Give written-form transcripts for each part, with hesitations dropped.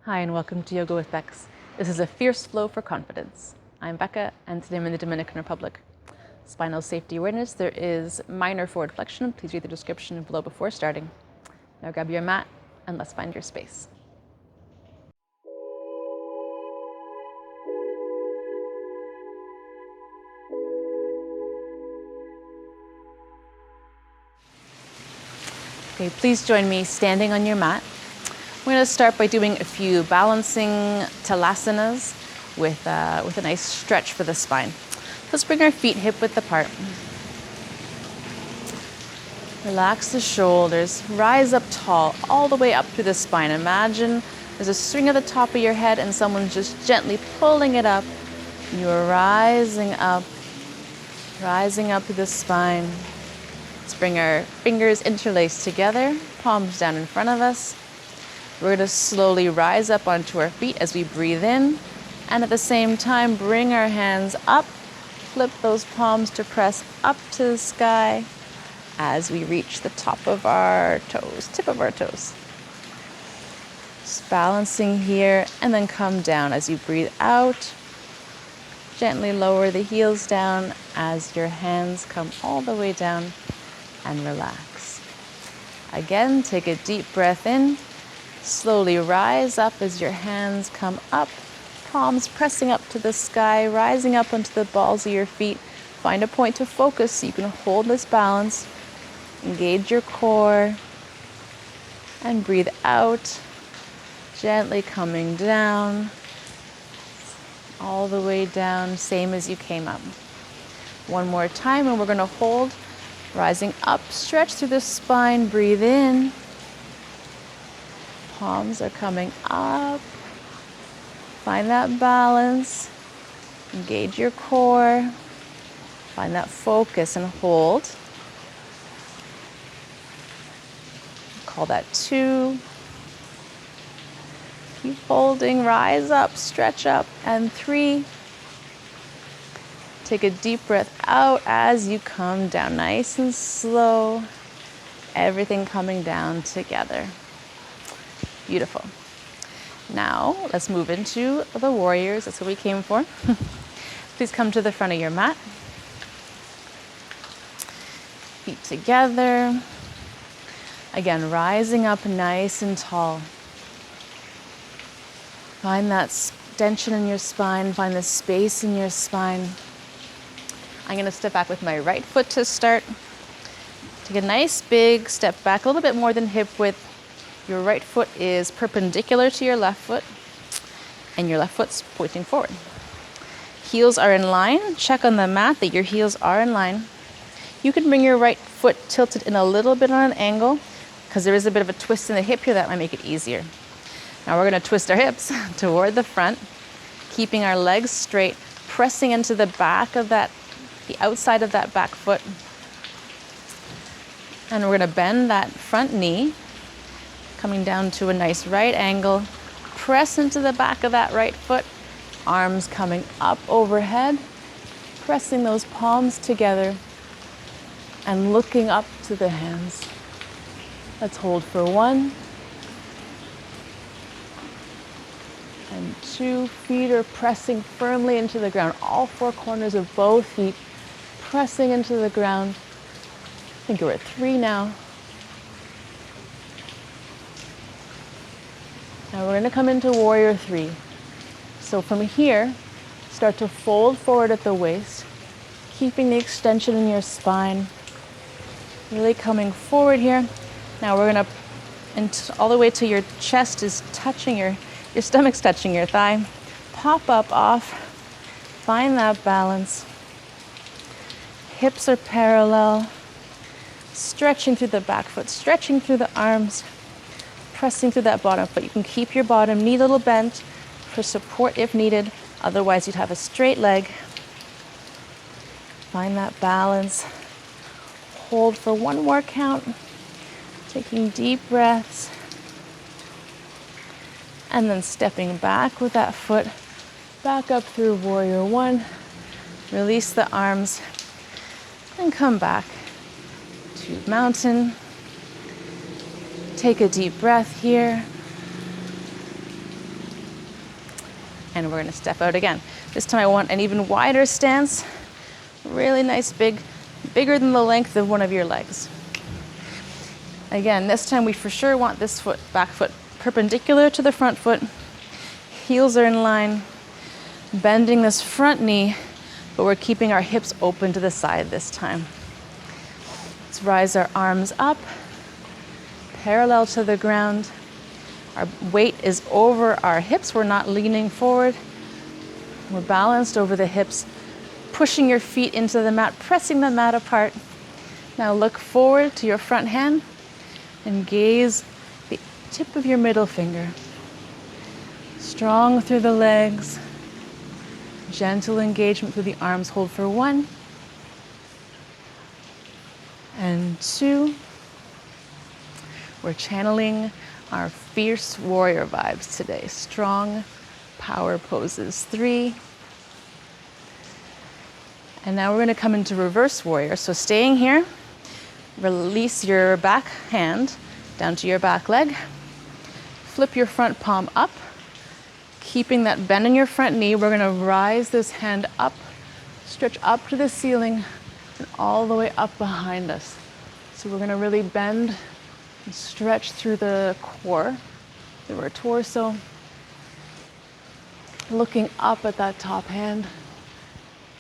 Hi and welcome to Yoga with Becs. This is a fierce flow for confidence. I'm Becca and today I'm in the Dominican Republic. Spinal Safety Awareness, there is minor forward flexion. Please read the description below before starting. Now grab your mat and let's find your space. Okay, please join me standing on your mat. We're going to start by doing a few balancing Talasanas with a nice stretch for the spine. Let's bring our feet hip width apart. Relax the shoulders, rise up tall, all the way up through the spine. Imagine there's a string at the top of your head and someone's just gently pulling it up. You're rising up through the spine. Let's bring our fingers interlaced together, palms down in front of us. We're going to slowly rise up onto our feet as we breathe in, and at the same time bring our hands up, flip those palms to press up to the sky as we reach the top of our toes, tip of our toes. Just balancing here and then come down as you breathe out. Gently lower the heels down as your hands come all the way down and relax. Again, take a deep breath in. Slowly rise up as your hands come up, palms pressing up to the sky, rising up onto the balls of your feet. Find a point to focus so you can hold this balance. Engage your core and breathe out, gently coming down, all the way down, same as you came up. One more time and we're going to hold, rising up, stretch through the spine, breathe in. Palms are coming up. Find that balance. Engage your core. Find that focus and hold. Call that 2. Keep holding. Rise up, stretch up. And 3. Take a deep breath out as you come down. Nice and slow. Everything coming down together. Beautiful. Now, let's move into the warriors. That's what we came for. Please come to the front of your mat. Feet together. Again, rising up nice and tall. Find that tension in your spine. Find the space in your spine. I'm going to step back with my right foot to start. Take a nice big step back, a little bit more than hip width. Your right foot is perpendicular to your left foot, and your left foot's pointing forward. Heels are in line. Check on the mat that your heels are in line. You can bring your right foot tilted in a little bit on an angle, because there is a bit of a twist in the hip here that might make it easier. Now we're going to twist our hips toward the front, keeping our legs straight, pressing into the back of the outside of that back foot. And we're going to bend that front knee, coming down to a nice right angle. Press into the back of that right foot. Arms coming up overhead. Pressing those palms together and looking up to the hands. Let's hold for 1 and 2. Feet are pressing firmly into the ground. All 4 corners of both feet pressing into the ground. I think we're at 3 now. Now we're going to come into warrior 3. So from here, start to fold forward at the waist, keeping the extension in your spine. Really coming forward here. Now we're going to, all the way to your chest is touching your stomach's touching your thigh. Pop up off. Find that balance. Hips are parallel. Stretching through the back foot, stretching through the arms. Pressing through that bottom foot. You can keep your bottom knee a little bent for support if needed. Otherwise, you'd have a straight leg. Find that balance. Hold for 1 more count. Taking deep breaths. And then stepping back with that foot. Back up through warrior 1. Release the arms. And come back to mountain. Take a deep breath here. and we're gonna step out again. This time I want an even wider stance, really nice, bigger than the length of one of your legs. Again, this time we for sure want this foot, back foot, perpendicular to the front foot. Heels are in line, bending this front knee, but we're keeping our hips open to the side this time. Let's rise our arms up, parallel to the ground. Our weight is over our hips. We're not leaning forward. We're balanced over the hips, pushing your feet into the mat, pressing the mat apart. Now look forward to your front hand and gaze the tip of your middle finger. Strong through the legs, gentle engagement through the arms. Hold for 1 and 2. We're channeling our fierce warrior vibes today. Strong power poses. 3. And now we're going to come into reverse warrior. So staying here, release your back hand down to your back leg. Flip your front palm up. Keeping that bend in your front knee, we're going to rise this hand up, stretch up to the ceiling, and all the way up behind us. So we're going to really bend and stretch through the core, through our torso, looking up at that top hand,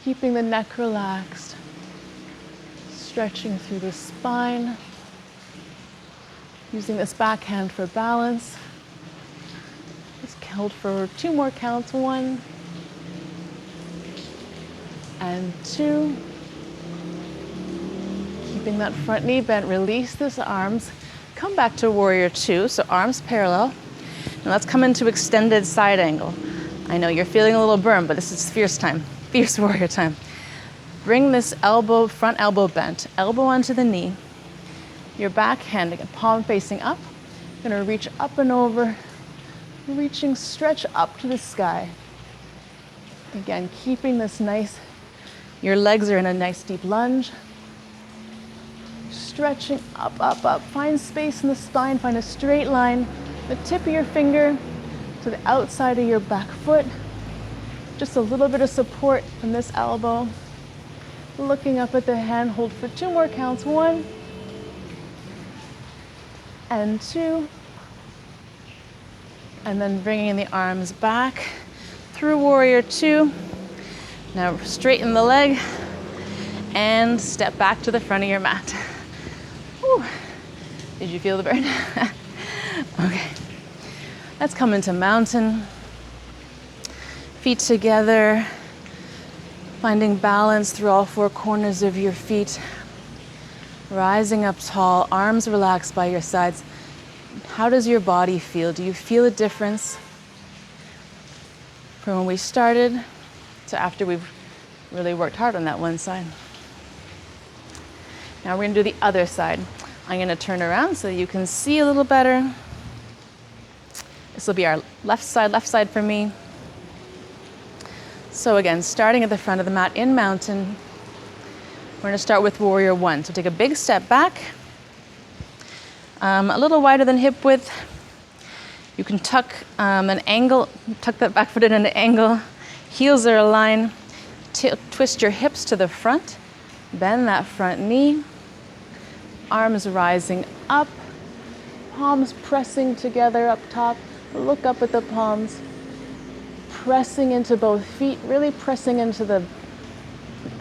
keeping the neck relaxed, stretching through the spine, using this back hand for balance. Just held for 2 more counts. 1 and 2. Keeping that front knee bent, release this arms. Come back to warrior 2, so arms parallel. And let's come into extended side angle. I know you're feeling a little burn, but this is fierce time, fierce warrior time. Bring this elbow, front elbow bent, elbow onto the knee. Your back hand, again, palm facing up. Gonna reach up and over, reaching, stretch up to the sky. Again, keeping this nice, your legs are in a nice deep lunge. Stretching up, up, up. Find space in the spine, find a straight line. The tip of your finger to the outside of your back foot. Just a little bit of support from this elbow. Looking up at the hand, hold for 2 more counts. 1 and 2. And then bringing the arms back through warrior 2. Now straighten the leg and step back to the front of your mat. Whew. Did you feel the burn? Okay. Let's come into mountain. Feet together, finding balance through all 4 corners of your feet. Rising up tall, arms relaxed by your sides. How does your body feel? Do you feel a difference from when we started to after we've really worked hard on that one side? Now we're going to do the other side. I'm going to turn around so you can see a little better. This will be our left side for me. So again, starting at the front of the mat in mountain, we're going to start with warrior 1. So take a big step back, a little wider than hip width. You can tuck an angle, tuck that back foot in an angle. Heels are aligned. Twist your hips to the front. Bend that front knee. Arms rising up. Palms pressing together up top. Look up at the palms. Pressing into both feet, really pressing into the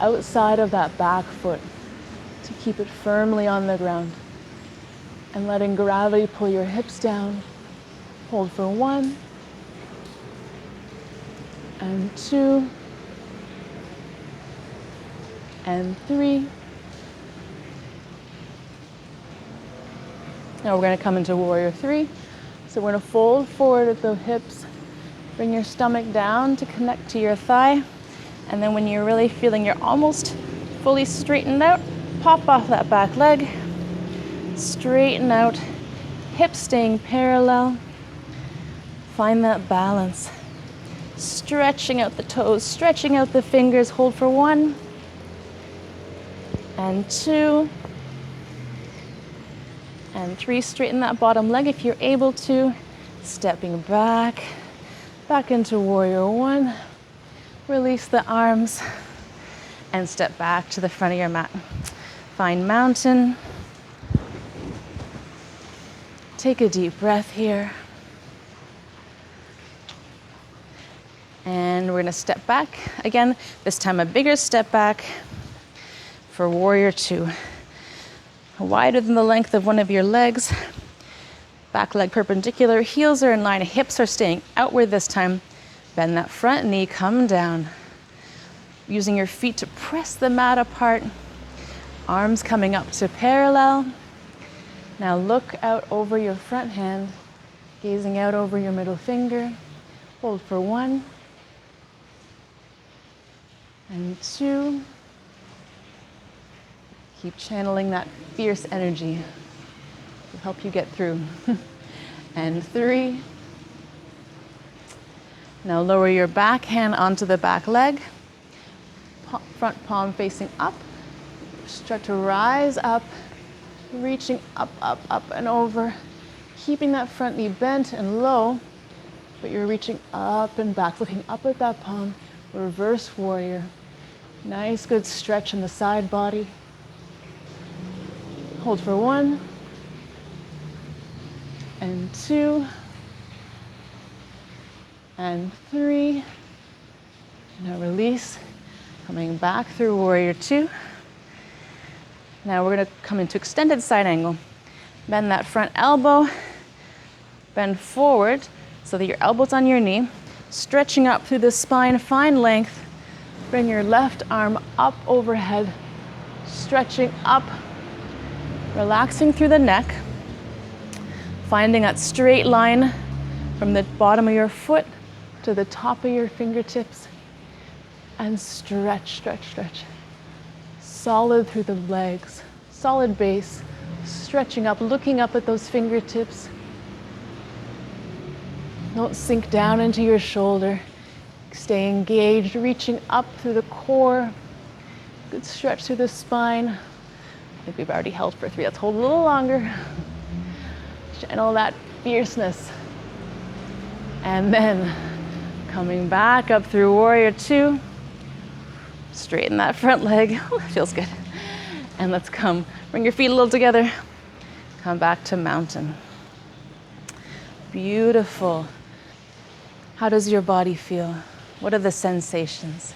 outside of that back foot to keep it firmly on the ground. And letting gravity pull your hips down. Hold for 1 and 2 and 3. Now we're going to come into warrior 3. So we're going to fold forward at the hips. Bring your stomach down to connect to your thigh. And then when you're really feeling you're almost fully straightened out, pop off that back leg. Straighten out, hips staying parallel. Find that balance. Stretching out the toes, stretching out the fingers. Hold for 1 and 2 and 3. Straighten that bottom leg if you're able to. Stepping back, Back into warrior one. Release the arms and step back to the front of your mat. Find mountain. Take a deep breath here. And we're gonna step back. Again, this time a bigger step back for warrior two. Wider than the length of one of your legs. Back leg perpendicular, heels are in line, hips are staying outward this time. Bend that front knee, come down. Using your feet to press the mat apart. Arms coming up to parallel. Now look out over your front hand, gazing out over your middle finger. Hold for one. And two. Keep channeling that fierce energy to help you get through. And three. Now lower your back hand onto the back leg. Front palm facing up. Start to rise up, reaching up, up, up and over. Keeping that front knee bent and low, but you're reaching up and back, looking up at that palm. Reverse warrior. Nice, good stretch in the side body. Hold for one. And two. And three. Now release. Coming back through warrior two. Now we're gonna come into extended side angle. Bend that front elbow. Bend forward so that your elbow's on your knee. Stretching up through the spine, find length. Bring your left arm up overhead. Stretching up. Relaxing through the neck. Finding that straight line from the bottom of your foot to the top of your fingertips. And stretch, stretch, stretch. Solid through the legs, solid base. Stretching up, looking up at those fingertips. Don't sink down into your shoulder. Stay engaged, reaching up through the core. Good stretch through the spine. I think we've already held for three. Let's hold a little longer. Channel that fierceness. And then coming back up through warrior two. Straighten that front leg. Ooh, feels good. And let's come. Bring your feet a little together. Come back to mountain. Beautiful. How does your body feel? What are the sensations?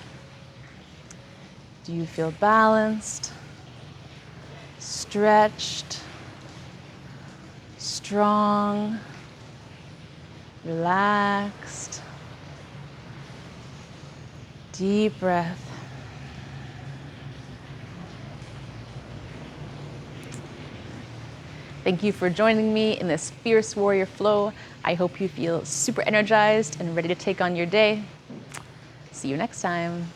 Do you feel balanced, stretched, strong, relaxed? Deep breath. Thank you for joining me in this fierce warrior flow. I hope you feel super energized and ready to take on your day. See you next time.